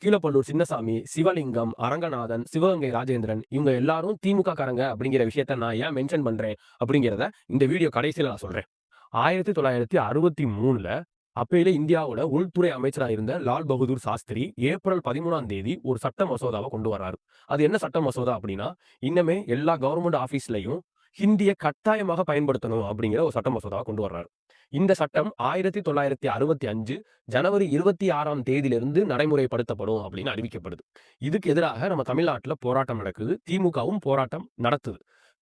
கீழப்பள்ளூர் சின்னசாமி, சிவலிங்கம், அரங்கநாதன், சிவகங்கை ராஜேந்திரன் இவங்க எல்லாரும் திமுக காரங்க அப்படிங்கிற விஷயத்த நான் ஏன் மென்ஷன் பண்றேன் அப்படிங்கிறத இந்த வீடியோ கடைசியில நான் சொல்றேன். 1963ல அப்பயில இந்தியாவோட உள்துறை அமைச்சரா இருந்த லால் பகதூர் சாஸ்திரி ஏப்ரல் 13ஆம் தேதி ஒரு சட்ட மசோதாவை கொண்டு வர்றாரு. அது என்ன சட்ட மசோதா அப்படின்னா, இன்னமே எல்லா கவர்மெண்ட் ஆபீஸ்லயும் ஹிந்திய கட்டாயமாக பயன்படுத்தணும் அப்படிங்கிற ஒரு சட்ட மசோதாவை கொண்டு வர்றாரு. இந்த சட்டம் 1965 ஜனவரி 26ஆம் தேதியிலிருந்து நடைமுறைப்படுத்தப்படும் அப்படின்னு அறிவிக்கப்படுது. இதுக்கு எதிராக நம்ம தமிழ்நாட்டுல போராட்டம் நடக்குது. திமுகவும் போராட்டம் நடத்துது.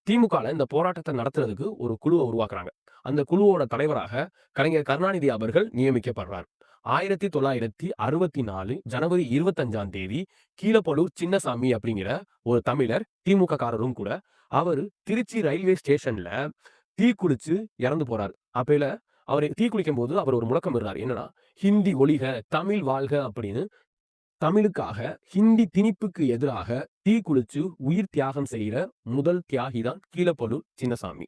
திமுகல இந்த போராட்டத்தை நடத்துறதுக்கு ஒரு குழுவை உருவாக்குறாங்க. அந்த குழுவோட தலைவராக கலைஞர் கருணாநிதி அவர்கள் நியமிக்கப்படுறார். 1964 ஜனவரி 25ஆம் தேதி கீழப்பழூர் சின்னசாமி அப்படிங்கிற ஒரு தமிழர், திமுக காரரும் கூட, அவரு திருச்சி ரயில்வே ஸ்டேஷன்ல தீக்குளிச்சு இறந்து போறாரு. அப்பயில அவரு தீக்குளிக்கும் போது அவர் ஒரு முழக்கம் இடுறாரு. என்னன்னா, "ஹிந்தி ஒழிக, தமிழ் வாழ்க" அப்படின்னு. தமிழுக்காக ஹிந்தி திணிப்புக்கு எதிராக தீக்குளிச்சு உயிர் தியாகம் செய்யற முதல் தியாகி தான் கீழப்பழூர் சின்னசாமி.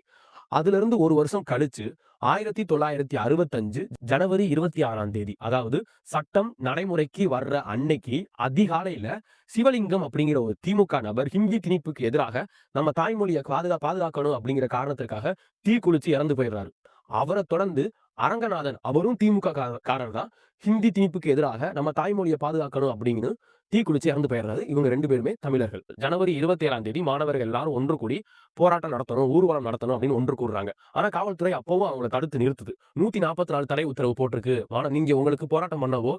அதிலிருந்து ஒரு வருஷம் கழிச்சு 1965 ஜனவரி 26ஆம் தேதி, அதாவது சட்டம் நடைமுறைக்கு வர்ற அன்னைக்கு அதிகாலையில சிவலிங்கம் அப்படிங்கிற ஒரு திமுக நபர் ஹிந்தி திணிப்புக்கு எதிராக நம்ம தாய்மொழியை பாதுகாக்கணும் அப்படிங்கிற காரணத்திற்காக தீக்குளிச்சு இறந்து போயிடுறாரு. அவரை தொடர்ந்து அரங்கநாதன், அவரும் திமுக காரர் தான். ஹிந்தி திணிப்புக்கு எதிராக நம்ம தாய்மொழியை பாதுகாக்கணும் அப்படின்னு தீக்குளிச்சு இறந்து போயிடுறாரு. இவங்க 2 பேருமே தமிழர்கள். ஜனவரி 27ஆம் தேதி மாணவர்கள் எல்லாரும் ஒன்று கூடி போராட்டம் நடத்தணும், ஊர்வலம் நடத்தணும் அப்படின்னு ஒன்று கூடுறாங்க. ஆனா காவல்துறை அப்பவும் அவங்கள தடுத்து நிறுத்துது. 144 தடை உத்தரவு போட்டிருக்கு. ஆனா நீங்க உங்களுக்கு போராட்டம் பண்ணவோ,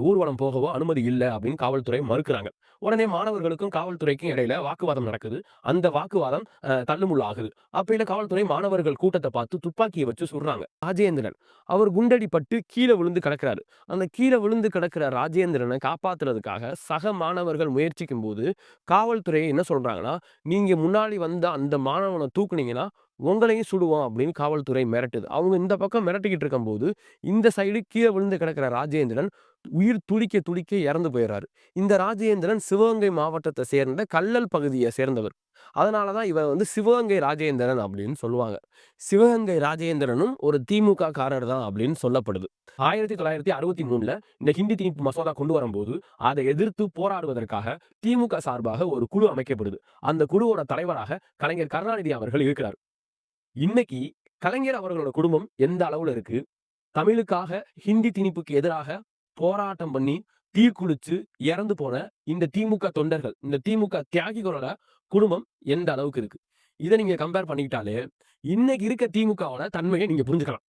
ஊர்வலம் போகவோ அனுமதி இல்ல அப்படின்னு காவல்துறை மறுக்கிறாங்க. உடனே மாணவர்களுக்கும் காவல்துறைக்கும் இடையில வாக்குவாதம் நடக்குது. அந்த வாக்குவாதம் தள்ளுமுள்ள ஆகுது. அப்பயில காவல்துறை மாணவர்கள் கூட்டத்தை பார்த்து துப்பாக்கியை வச்சு சுடுறாங்க. ராஜேந்திரன் அவர் குண்டடிப்பட்டு கீழே விழுந்து கிடக்கிறாரு. அந்த கீழே விழுந்து கிடக்கிற ராஜேந்திரனை காப்பாத்துறதுக்காக சக மாணவர்கள் முயற்சிக்கும் போது காவல்துறை என்ன சொல்றாங்கன்னா, நீங்க முன்னாடி வந்த அந்த மாணவனை தூக்குனீங்கன்னா உங்களையும் சுடுவோம் அப்படின்னு காவல்துறை மிரட்டுது. அவங்க இந்த பக்கம் மிரட்டிக்கிட்டு இருக்கும்போது இந்த சைடு கீழே விழுந்து கிடக்கிற ராஜேந்திரன் உயிர் துடிக்க துடிக்க இறந்து போயிடுறாரு. இந்த ராஜேந்திரன் சிவகங்கை மாவட்டத்தை சேர்ந்த கள்ளல் பகுதியை சேர்ந்தவர். அதனாலதான் இவர் சிவகங்கை ராஜேந்திரன் அப்படின்னு சொல்லுவாங்க. சிவகங்கை ராஜேந்திரனும் ஒரு திமுக காரர் தான் அப்படின்னு சொல்லப்படுது. 1963ல இந்த ஹிந்தி திணிப்பு மசோதா கொண்டு வரும்போது அதை எதிர்த்து போராடுவதற்காக திமுக சார்பாக ஒரு குழு அமைக்கப்படுது. அந்த குழுவோட தலைவராக கலைஞர் கருணாநிதி அவர்கள் இருக்கிறார். இன்னைக்கு கலைஞர் அவர்களோட குடும்பம் எந்த அளவுல இருக்கு, தமிழுக்காக ஹிந்தி திணிப்புக்கு எதிராக போராட்டம் பண்ணி தீக்குளிச்சு இறந்து போன இந்த திமுக தொண்டர்கள், இந்த திமுக தியாகிகளோட குடும்பம் எந்த அளவுக்கு இருக்கு, இதை நீங்க கம்பேர் பண்ணிக்கிட்டாலே இன்னைக்கு இருக்க திமுகவோட தன்மையை நீங்க புரிஞ்சுக்கலாம்.